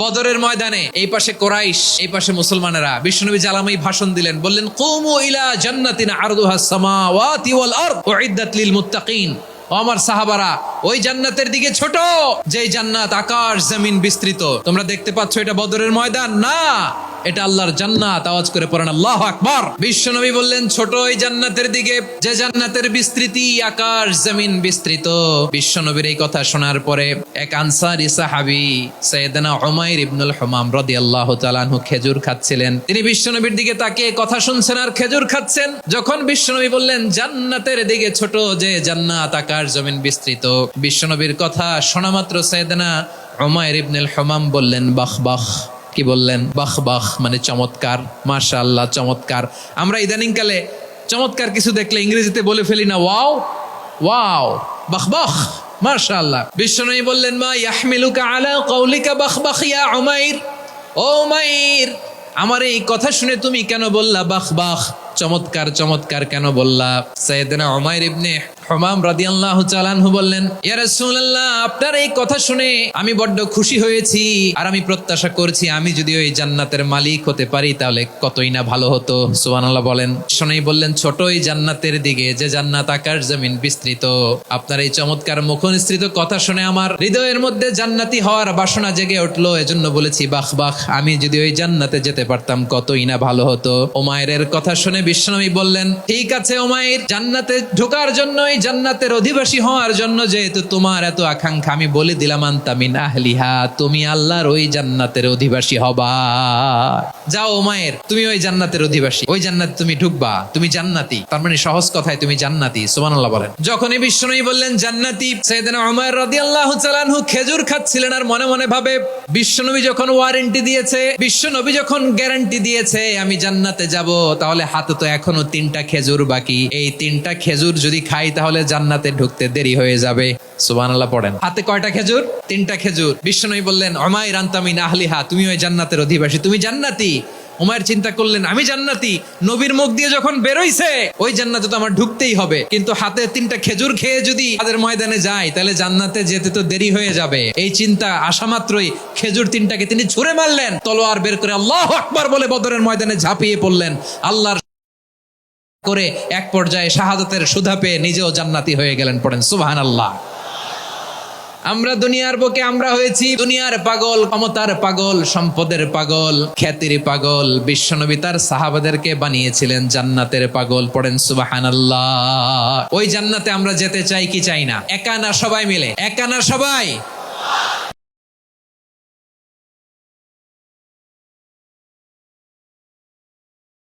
বদরের ময়দানে এই পাশে কোরাইশ, এই পাশে মুসলমানেরা। বিশ্বনবী জালামাই ভাষণ দিলেন, বললেন কুমু ইলা জান্নাতিন আরদুহাস সামাওয়াতি ওয়াল আরদ উইদ্দাত লিল মুত্তাকিন। ও আমার সাহাবারা, ওই জান্নাতের দিকে ছোট, যে জান্নাত আকাশ জমিন বিস্তৃত। তোমরা দেখতে পাচ্ছ এটা বদরের ময়দান না, এটা আল্লাহর জান্নাত। আওয়াজ করে পড়েন আল্লাহু আকবার। বিশ্বনবী বললেন ছোট ওই জান্নাতের দিকে, যে জান্নাতের বিস্তৃতি আকাশ জমিন বিস্তৃত। বিশ্বনবীর এই কথা শোনার পরে এক আনসারী সাহাবী সাইয়েদনা উমাইর ইবনুল হুমাম রাদিয়াল্লাহু তাআলা আনহু খেজুর খাচ্ছিলেন। তিনি বিশ্বনবীর দিকে তাকিয়ে কথা শুনছেন আর খেজুর খাচ্ছেন। যখন বিশ্বনবী বললেন জান্নাতের দিকে ছোট, যে জান্নাত আকাশ জমিন বিস্তৃত, বিশ্বনবীর কথা শোনা মাত্র সাইয়েদনা উমাইর ইবনুল হুমাম বললেন বাহ বাহ। কি বললেন? বাহ বাহ, মানে চমৎকার, মাশাআল্লাহ, চমৎকার। আমরা ইদানিং কালে চমৎকার কিছু দেখলে ইংরেজিতে বলে ফেলি না ওয়াও ওয়াও, বাহ বাহ, মাশাআল্লাহ। বিশ্বনবী বললেন মা ইয়াহমিলুকা আলা কওলিকা বাহ বাহ ইয়া উমাইর। ও উমাইর, আমার এই কথা শুনে তুমি কেন বললা বাহ বাহ, চমৎকার চমৎকার কেন বললা? সাইয়েদনা উমাইর ইবনে হুমাম রাদিয়াল্লাহু তাআলা আনহু বললেন, ইয়া রাসূলুল্লাহ, আপনার এই কথা শুনে আমি বড্ড খুশি হয়েছি, আর আমি প্রত্যাশা করছি আমি যদি ওই জান্নাতের মালিক হতে পারি তাহলে কতই না ভালো হতো। সুবহানাল্লাহ বলেন। শুনেই বললেন ছোট ওই জান্নাতের দিকে, যে জান্নাত আকাশ জমিন বিস্তৃত। আপনার এই চমৎকার মুখনিসৃত কথা শুনে আমার হৃদয়ের মধ্যে জান্নাতি হওয়ার বাসনা জেগে উঠলো, এজন্য বলেছি বাহ বাহ, আমি যদি ওই জান্নাতে যেতে পারতাম কতই না ভালো হতো। উমাইরের কথা শুনে বিশ্বনবী বললেন, ঠিক আছে উমাইর, জান্নাতে ঢোকার জন্য, এই জান্নাতের অধিবাসী হওয়ার জন্য যেহেতু তোমার এত আকাঙ্ক্ষা, আমি বলে দিলাম আনতা মিন আহলিহা, তুমি আল্লাহর ওই জান্নাতের অধিবাসী হবা। যাও উমাইর, তুমি ওই জান্নাতের অধিবাসী, ওই জান্নাতে তুমি ঢুকবা, তুমি জান্নাতি। তার মানে সহজ কথায় তুমি জান্নাতি। সুবহানাল্লাহ বলেন। যখনই বিশ্বনবী বললেন জান্নাতি, সাইয়েদনা উমাইর রাদিয়াল্লাহু তাআলা আনহু খেজুর খাচ্ছিলেন আর মনে মনে ভাবে, বিশ্বনবী যখন ওয়ারেন্টি দিয়েছে, বিশ্বনবী যখন গ্যারান্টি দিয়েছে আমি জান্নাতে যাব, তাহলে হাতে তো এখনো 3টা খেজুর বাকি। এই 3টা খেজুর যদি খাই তাহলে জান্নাতে ঢুকতে দেরি হয়ে যাবে। সুবহানাল্লাহ পড়েন। হাতে কয়টা খেজুর? 3টা খেজুর। বিশ্বনবী বললেন উমাইর আনতা মিন আহলিহা, তুমি ওই জান্নাতের অধিবাসী, তুমি জান্নাতি। উমাইর চিন্তা করলেন আমি জান্নাতি, নবীর মুখ দিয়ে যখন বেরোইছে ওই জান্নাতে তো আমার ঢুকতেই হবে, কিন্তু হাতে 3টা খেজুর খেয়ে যদি তাদের ময়দানে যাই তাহলে জান্নাতে যেতে তো দেরি হয়ে যাবে। এই চিন্তা আসা মাত্রই খেজুর 3টাকে তিনি ছুঁড়ে মারলেন, তলোয়ার বের করে আল্লাহু আকবার বলে বদরের ময়দানে ঝাঁপিয়ে পড়লেন। আল্লাহর করে এক পর্যায়ে শাহাদাতের সুধা পেয়ে নিজেও জান্নাতি হয়ে গেলেন। পড়েন সুবহানাল্লাহ। আমরা দুনিয়ার বুকে আমরা হয়েছি দুনিয়ার পাগল, ক্ষমতার পাগল, সম্পদের পাগল, খ্যাতির পাগল। বিশ্বনবী তার সাহাবাদেরকে বানিয়েছিলেন জান্নাতের পাগল। পড়েন সুবহানাল্লাহ। ওই জান্নাতে আমরা যেতে চাই কি চাই না? একা না সবাই মিলে? একা না সবাই?